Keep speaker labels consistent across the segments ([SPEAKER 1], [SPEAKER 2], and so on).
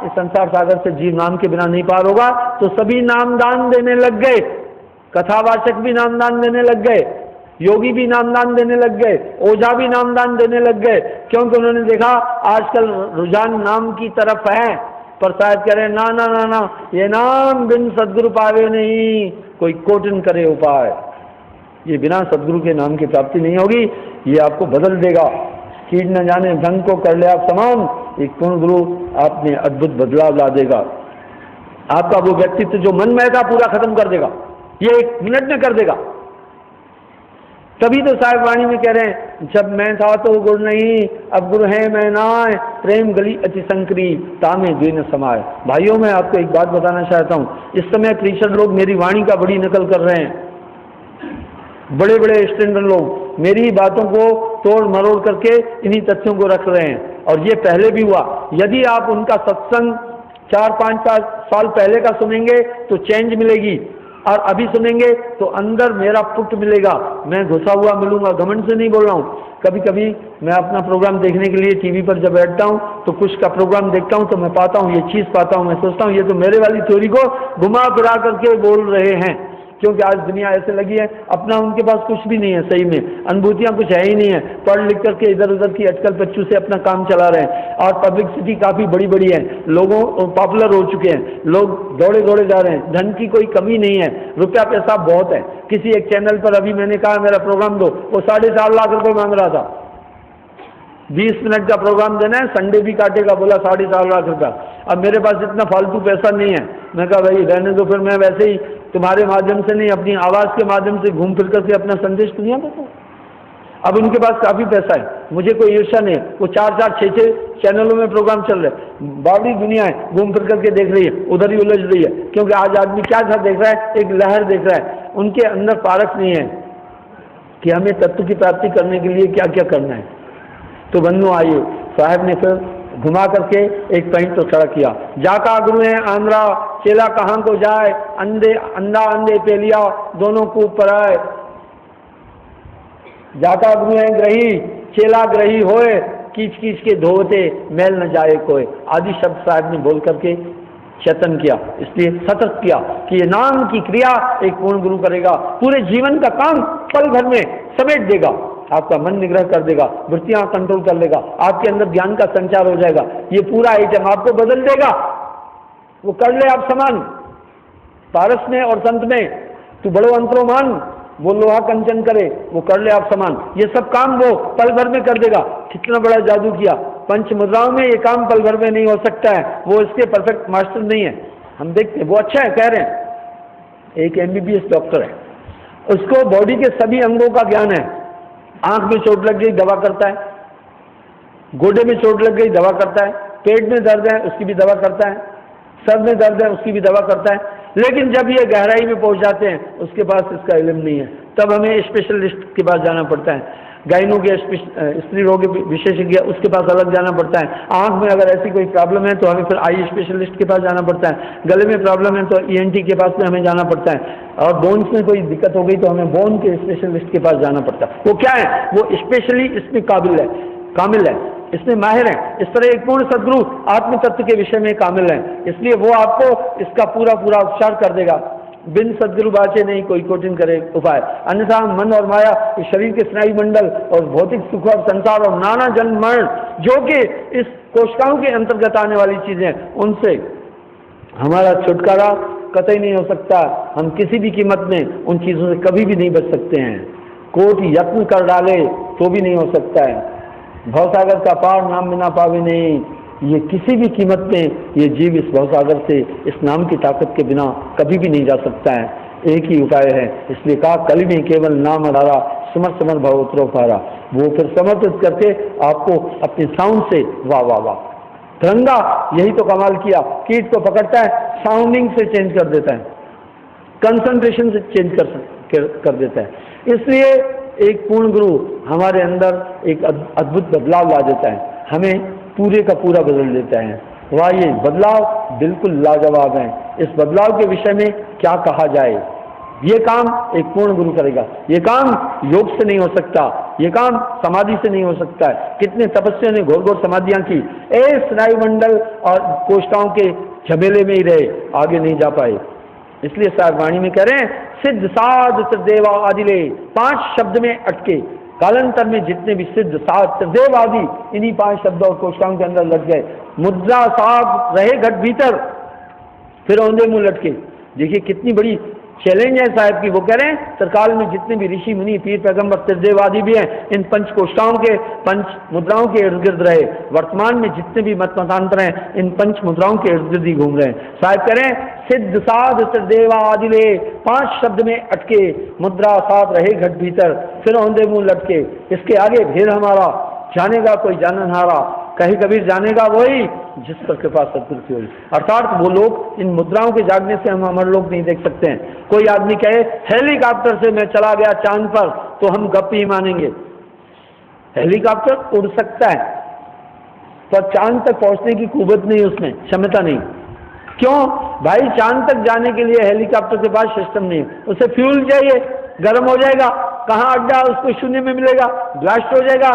[SPEAKER 1] इस संसार सागर से जीव नाम के बिना नहीं पार होगा। तो सभी नामदान देने लग गए, कथावाचक भी नामदान देने लग गए, योगी भी नामदान देने लग गए, ओझा भी नामदान देने लग गए, क्योंकि उन्होंने देखा आजकल रुझान नाम की तरफ है। पर शायद कह रहे ना ना ना ना, ये नाम बिन सदगुरु पावे नहीं, कोई कोटिन करे उपाय। ये बिना सदगुरु के नाम की प्राप्ति नहीं होगी, ये आपको बदल देगा। कीट न जाने ढंग को कर ले आप समान, एक पूर्ण गुरु आपने अद्भुत बदलाव ला देगा। आपका वो व्यक्तित्व जो मन में था पूरा खत्म कर देगा, ये 1 मिनट में कर देगा। तभी तो साहिब वाणी में कह रहे हैं, जब मैं था तो गुरु नहीं, अब गुरु है मैं नाय, प्रेम गली अति संकरी, तामे द्विन समाय। भाइयों, मैं आपको एक बात बताना चाहता हूं, इस समय क्रिश्चियन लोग मेरी वाणी का बड़ी नकल कर रहे हैं। बड़े बड़े स्टैंडर्ड लोग मेरी ही बातों को तोड़ मरोड़ करके इन्हीं तथ्यों को रख रहे हैं। और ये पहले भी हुआ। यदि आप उनका सत्संग 4-5 साल पहले का सुनेंगे तो चेंज मिलेगी, और अभी सुनेंगे तो अंदर मेरा पुट मिलेगा। मैं घुसा हुआ मिलूंगा, घमंड से नहीं बोल रहा हूँ। कभी कभी मैं अपना प्रोग्राम देखने के लिए टीवी पर जब बैठता हूँ तो कुछ का प्रोग्राम देखता हूँ तो मैं पाता हूँ ये चीज़ पाता हूँ, मैं सोचता हूँ ये तो मेरे वाली थ्योरी को घुमा फिरा करके बोल रहे हैं। क्योंकि आज दुनिया ऐसे लगी है, अपना उनके पास कुछ भी नहीं है, सही में अनुभूतियां कुछ है ही नहीं है। पढ़ लिख करके इधर उधर की अटकल पच्चू से अपना काम चला रहे हैं, और पब्लिसिटी काफ़ी बड़ी बड़ी है, लोगों पॉपुलर हो चुके हैं, लोग दौड़े दौड़े जा रहे हैं, धन की कोई कमी नहीं है, रुपया पैसा बहुत है। किसी एक चैनल पर अभी मैंने कहा मेरा प्रोग्राम दो, वो 4.5 लाख रुपये मांग रहा था। 20 मिनट का प्रोग्राम देना है, संडे भी काटेगा, बोला 4.5 लाख रुपया। अब मेरे पास इतना फालतू पैसा नहीं है। मैं कहा भाई रहने दो, फिर मैं वैसे ही तुम्हारे माध्यम से नहीं, अपनी आवाज़ के माध्यम से घूम फिर करके अपना संदेश दुनिया में। अब उनके पास काफ़ी पैसा है, मुझे कोई ईर्ष्या नहीं है। वो 4-4, 6-6 चैनलों में प्रोग्राम चल रहे हैं, बावड़ी दुनिया है, घूम फिर करके देख रही है, उधर ही उलझ रही है। क्योंकि आज आदमी क्या देख रहा है, एक लहर देख रहा है, उनके अंदर पारख नहीं है कि हमें तत्व की प्राप्ति करने के लिए क्या क्या करना है। तो बंधु आइए, साहब ने फिर घुमा करके एक पॉइंट तो खड़ा किया, जाका गुरु है आंध्रा, चेला कहाँ को जाए, अंधा अंधे पे लिया, दोनों को पराए। जाका गुरु है ग्रही, चेला ग्रही होए, कीच कीच के धोते मैल न जाए कोई। आदि शब्द साहब ने बोल करके चेतन किया, इसलिए सतर्क किया कि ये नाम की क्रिया एक पूर्ण गुरु करेगा, पूरे जीवन का काम पल भर में समेट देगा। आपका मन निग्रह कर देगा, वृत्तियां कंट्रोल कर लेगा, आपके अंदर ज्ञान का संचार हो जाएगा। ये पूरा आइटम आपको बदल देगा। वो कर ले आप समान, पारस में और संत में तू बड़ो अंतरो मान, वो लोहा कंचन करे, वो कर ले आप समान। ये सब काम वो पल भर में कर देगा। कितना बड़ा जादू किया। पंच मुद्राओं में ये काम पल भर में नहीं हो सकता है, वो इसके परफेक्ट मास्टर नहीं है। हम देखते हैं वो अच्छा है, कह रहे हैं। एक MBBS डॉक्टर है, उसको बॉडी के सभी अंगों का ज्ञान है। आंख में चोट लग गई दवा करता है, गोडे में चोट लग गई दवा करता है, पेट में दर्द है उसकी भी दवा करता है, सर में दर्द है उसकी भी दवा करता है। लेकिन जब ये गहराई में पहुंच जाते हैं उसके पास इसका इल्म नहीं है, तब हमें स्पेशलिस्ट के पास जाना पड़ता है। गायनों के स्त्री रोग विशेषज्ञ उसके पास अलग जाना पड़ता है। आंख में अगर ऐसी कोई प्रॉब्लम है तो हमें फिर आई स्पेशलिस्ट के पास जाना पड़ता है। गले में प्रॉब्लम है तो ENT के पास में हमें जाना पड़ता है। और बोन्स में कोई दिक्कत हो गई तो हमें बोन के स्पेशलिस्ट के पास जाना पड़ता है। वो क्या है, वो स्पेशली इसमें कामिल है, इसमें माहिर है। इस तरह एक पूर्ण सद्गुरु आत्म तत्व के विषय में कामिल है, इसलिए वो आपको इसका पूरा उपचार कर देगा। बिन सद्गुरु बाचे नहीं, कोई कोटिन करे उपाय। अन्यथा मन और माया, इस शरीर के स्नायु मंडल और भौतिक सुख और संसार और नाना जन्म मरण, जो कि इस कोशिकाओं के अंतर्गत आने वाली चीजें, उनसे हमारा छुटकारा कतई नहीं हो सकता। हम किसी भी कीमत में उन चीजों से कभी भी नहीं बच सकते हैं। कोटि यत्न कर डाले तो भी नहीं हो सकता है। भवसागर का पार नाम बिना पावे नहीं, ये किसी भी कीमत में ये जीव इस भवसागर से इस नाम की ताकत के बिना कभी भी नहीं जा सकता है। एक ही उपाय है, इसलिए कहा कली में केवल नाम आधारा, समर भव उतरो पारा। वो फिर समर्पित करके आपको अपने साउंड से वाह वाह वाह, तिरंगा यही तो कमाल किया। कीट को पकड़ता है, साउंडिंग से चेंज कर देता है, कंसंट्रेशन से चेंज कर देता है। इसलिए एक पूर्ण गुरु हमारे अंदर एक अद्भुत बदलाव ला देता है, हमें पूरे का पूरा बदल देता है। वाह, ये बदलाव बिल्कुल लाजवाब है। इस बदलाव के विषय में क्या कहा जाए। ये काम एक पूर्ण गुरु करेगा। ये काम योग से नहीं हो सकता, ये काम समाधि से नहीं हो सकता है। कितने तपस्वियों ने घोर घोर समाधियां की, स्नायुमंडल और कोशिकाओं के झमेले में ही रहे, आगे नहीं जा पाए। इसलिए साहब वाणी में कह रहे हैं, सिद्ध साध त्रिदेवा आदिले, 5 शब्द में अटके। कालांतर में जितने भी सिद्ध साध त्रिदेव आदि इन्हीं 5 शब्दों और कोशिकाओं के अंदर लग गए। मुद्रा साध रहे घट भीतर, फिर औंधे मुंह लटके। देखिए कितनी बड़ी चैलेंज है साहब की। वो कह रहे हैं सरकाल में जितने भी ऋषि मुनि पीर पैगंबर त्रिदेव आदि भी हैं, इन 5 कोशिकाओं के 5 मुद्राओं के इर्द गिर्द रहे। वर्तमान में जितने भी मतांतर हैं, इन 5 मुद्राओं के इर्द गिर्द ही घूम रहे हैं। साहब कह रहे हैं सिद्ध साध त्रिदेवा आदिले, 5 शब्द में अटके। मुद्रा साध रहे घट भीतर, फिर औंधे मुंह लटके। इसके आगे भेद हमारा, जानेगा कोई जाननहारा, कहीं कबीर जानेगा वही जिस पर कृपा सतगुरु की हुई। अर्थात वो लोग, इन मुद्राओं के जागने से हम अमर लोग नहीं देख सकते हैं। कोई आदमी कहे हेलीकॉप्टर से मैं चला गया चांद पर, तो हम गप ही मानेंगे। हेलीकॉप्टर उड़ सकता है, पर चांद तक पहुंचने की कुवत नहीं, उसमें क्षमता नहीं। क्यों भाई? चांद तक जाने के लिए हेलीकॉप्टर के पास सिस्टम नहीं है, उसे फ्यूल चाहिए, गर्म हो जाएगा, कहाँ अड्डा उसको शून्य में मिलेगा, ब्लास्ट हो जाएगा,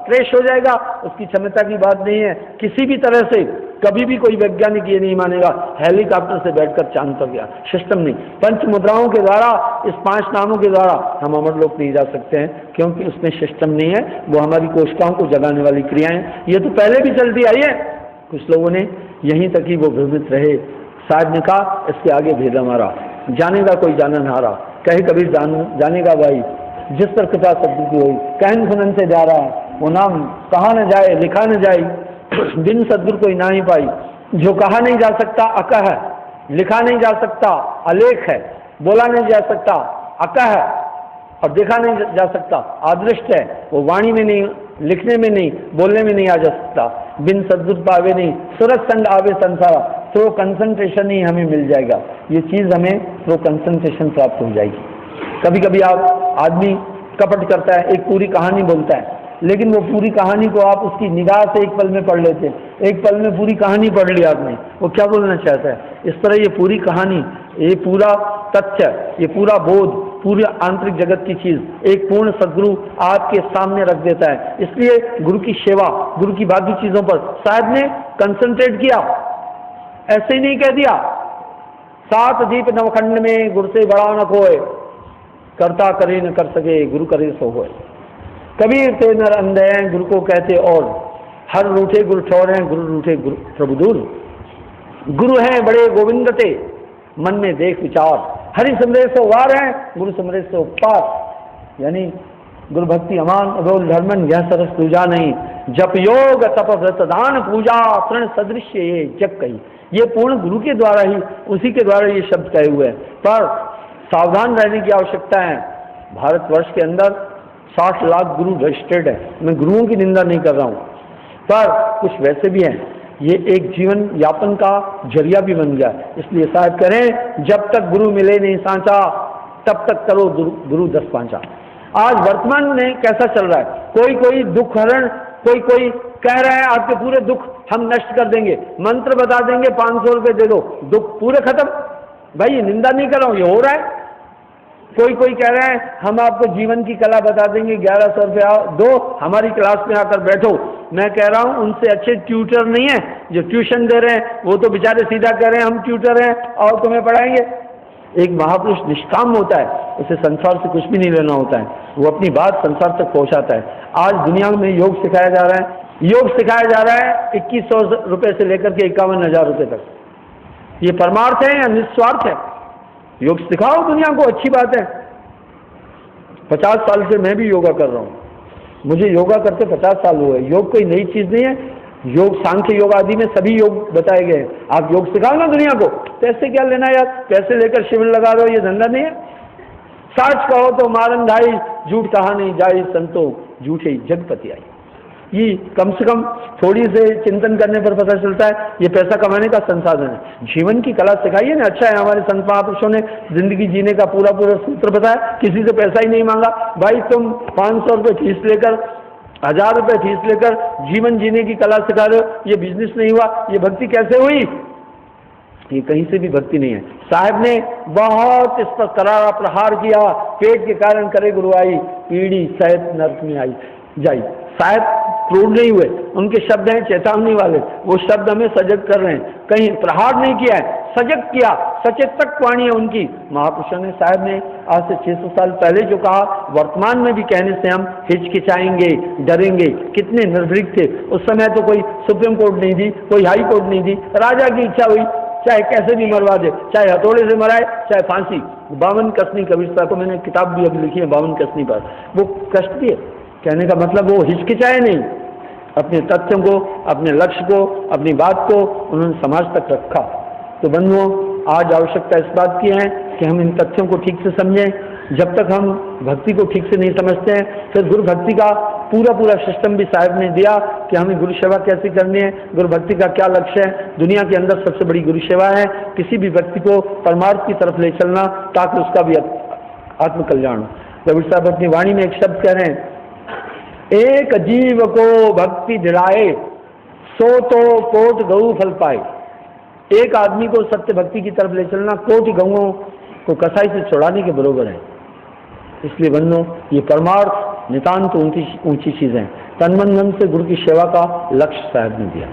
[SPEAKER 1] क्रैश हो जाएगा, उसकी क्षमता की बात नहीं है। किसी भी तरह से कभी भी कोई वैज्ञानिक ये नहीं मानेगा हेलीकॉप्टर से बैठकर चांद पर गया, सिस्टम नहीं। 5 मुद्राओं के द्वारा, इस 5 नामों के द्वारा हम अमर लोक नहीं जा सकते हैं, क्योंकि उसमें सिस्टम नहीं है। वो हमारी कोशिकाओं को जगाने वाली क्रियाएं, ये तो पहले भी चलती आई है। कुछ लोगों ने यहीं तक ही वो भ्रमित रहे। साहब ने कहा इसके आगे भेद हमारा, जानेगा कोई जाननहारा, कहे कबीर जानेगा भाई जिस पर कृपा सतगुरु की हुई। कहन सुनन से जा रहा है, वो नाम कहा न जाए, लिखा न जाए, बिन सतगुरु कोई ना ही पाई। जो कहा नहीं जा सकता अकह है, लिखा नहीं जा सकता अलेख है, बोला नहीं जा सकता अकह है, और देखा नहीं जा सकता अदृष्ट है। वो वाणी में नहीं, लिखने में नहीं, बोलने में नहीं आ जा सकता। बिन सद्गुरु पावे नहीं, सुरत संग आवे संसारा, थ्रो कंसंट्रेशन ही हमें मिल जाएगा। ये चीज़ हमें थ्रो कंसंट्रेशन प्राप्त हो जाएगी। कभी कभी आप आदमी कपट करता है, एक पूरी कहानी बोलता है, लेकिन वो पूरी कहानी को आप उसकी निगाह से एक पल में पढ़ लेते हैं। एक पल में पूरी कहानी पढ़ ली आपने, वो क्या बोलना चाहता है। इस तरह ये पूरी कहानी, ये पूरा तथ्य, ये पूरा बोध, पूरी आंतरिक जगत की चीज एक पूर्ण सदगुरु आपके सामने रख देता है। इसलिए गुरु की सेवा, गुरु की बाकी चीजों पर साहब ने कंसंट्रेट किया, ऐसे ही नहीं कह दिया 7 दीप नवखंड में गुरु से बड़ा न कोय, करता करे न कर सके गुरु करे सो होए। कबीर ते नर अंधे हैं गुरु को कहते, और हर रूठे गुरु ठौर हैं, गुरु रूठे गुरु प्रभु दूर। गुरु हैं बड़े गोविंद ते, मन में देख विचार, हरि समरे सो वार है, गुरु समरे सो पार। यानी गुरु भक्ति अमान रोल धर्मन यह सरस पूजा नहीं, जप योग तप व्रत दान पूजा तृण सदृश्य ये जग कही। ये पूर्ण गुरु के द्वारा ही, उसी के द्वारा ये शब्द कहे हुए हैं। पर सावधान रहने की आवश्यकता है। भारतवर्ष के अंदर 60 लाख गुरु रजिस्टर्ड है। मैं गुरुओं की निंदा नहीं कर रहा हूँ, पर कुछ वैसे भी हैं, ये एक जीवन यापन का जरिया भी बन गया। इसलिए साहब करें, जब तक गुरु मिले नहीं सांचा, तब तक करो गुरु 10 पांचा। आज वर्तमान में कैसा चल रहा है, कोई दुख हरण, कोई कह रहा है आपके पूरे दुख हम नष्ट कर देंगे, मंत्र बता देंगे 500 रुपये दे दो, दुख पूरे खत्म। भाई ये निंदा नहीं कर रहा हूँ, ये हो रहा है। कोई कह रहा है हम आपको जीवन की कला बता देंगे, 1100 रुपया दो, हमारी क्लास में आकर बैठो। मैं कह रहा हूँ उनसे अच्छे ट्यूटर नहीं है जो ट्यूशन दे रहे हैं, वो तो बेचारे सीधा कह रहे हैं हम ट्यूटर हैं और तुम्हें पढ़ाएंगे। एक महापुरुष निष्काम होता है, उसे संसार से कुछ भी नहीं लेना होता है, वो अपनी बात संसार तक पहुँचाता है। आज दुनिया में योग सिखाया जा रहा है, योग सिखाया जा रहा है 2100 रुपये से लेकर के 51,000 रुपये तक। ये परमार्थ है या निस्वार्थ है? योग सिखाओ दुनिया को, अच्छी बात है। 50 साल से मैं भी योगा कर रहा हूँ, मुझे योगा करते 50 साल हुए। योग कोई नई चीज़ नहीं है, योग सांख्य योग आदि में सभी योग बताए गए हैं। आप योग सिखाओ ना दुनिया को, पैसे क्या लेना यार, पैसे लेकर शिविर लगा दो, ये धंधा नहीं है। सच कहो तो मारन ढाई, झूठ कहा नहीं जाए संतो, झूठे जगपति आई। ये कम से कम थोड़ी से चिंतन करने पर पता चलता है ये पैसा कमाने का संसाधन है। जीवन की कला सिखाइए ना। अच्छा है हमारे संत महापुरुषों ने जिंदगी जीने का पूरा सूत्र बताया, किसी से पैसा ही नहीं मांगा। भाई तुम 500 रुपये फीस लेकर, 1000 रुपये फीस लेकर जीवन जीने की कला सिखा रहे हो, ये बिजनेस नहीं हुआ, ये भक्ति कैसे हुई? ये कहीं से भी भक्ति नहीं है। साहब ने बहुत इस पर करारा प्रहार किया, पेट के कारण करे गुरुआई, पीड़ी सहित नरक में आई जाई। साहब क्रूर नहीं हुए, उनके शब्द हैं चेतावनी वाले, वो शब्द हमें सजग कर रहे हैं, कहीं प्रहार नहीं किया है, सजग किया, सचेतक वाणी है उनकी। महापुरुषों ने, साहब ने आज से 600 साल पहले जो कहा, वर्तमान में भी कहने से हम हिचकिचाएंगे, डरेंगे। कितने निर्भीक थे उस समय, तो कोई सुप्रीम कोर्ट नहीं दी, कोई हाई कोर्ट नहीं दी, राजा की इच्छा हुई चाहे कैसे भी मरवा दे, चाहे हथौड़े से मराए चाहे फांसी। 52 कसनी, कबीर साहब को मैंने किताब भी अभी लिखी है 52 कसनी पर, वो कष्ट भी है। कहने का मतलब वो हिचकिचाए नहीं, अपने तथ्यों को, अपने लक्ष्य को, अपनी बात को उन्होंने समाज तक रखा। तो बंधुओं, आज आवश्यकता इस बात की है कि हम इन तथ्यों को ठीक से समझें। जब तक हम भक्ति को ठीक से नहीं समझते हैं, फिर गुरु भक्ति का पूरा सिस्टम भी साहब ने दिया कि हमें गुरु सेवा कैसे करनी है, गुरु भक्ति का क्या लक्ष्य है। दुनिया के अंदर सबसे बड़ी गुरु सेवा है, किसी भी व्यक्ति को परमार्थ की तरफ ले चलना, ताकि उसका भी आत्मकल्याण हो। कबीर साहब अपनी वाणी में एक शब्द कह रहे हैं, एक जीव को भक्ति दिलाए, सो तो कोट गऊ फल पाए। एक आदमी को सत्य भक्ति की तरफ ले चलना कोटि गऊओं को कसाई से छुड़ाने के बराबर है। इसलिए बंधुओं, ये परमार्थ नितांत ऊंची चीजें, तन मन धन से गुरु की सेवा का लक्ष्य साहब ने दिया।